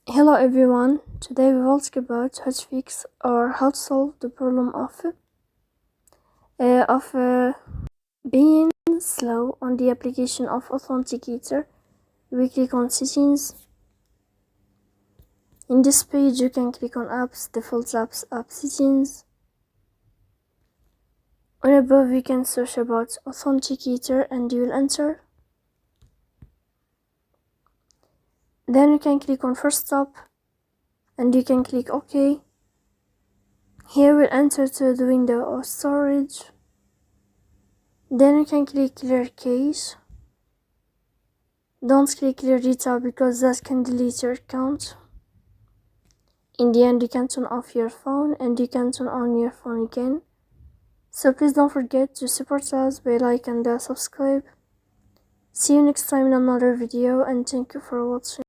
Hello everyone, today we will talk about how to fix or how to solve the problem of being slow on the application of Authenticator. We click on settings. In this page you can click on apps, default apps, app settings. On above you can search about Authenticator and you will enter. Then you can click on first stop and you can click OK. Here we'll enter to the window of storage. Then you can click clear cache. Don't click clear data because that can delete your account. In the end you can turn off your phone and you can turn on your phone again. So please don't forget to support us by like and subscribe. See you next time in another video and thank you for watching.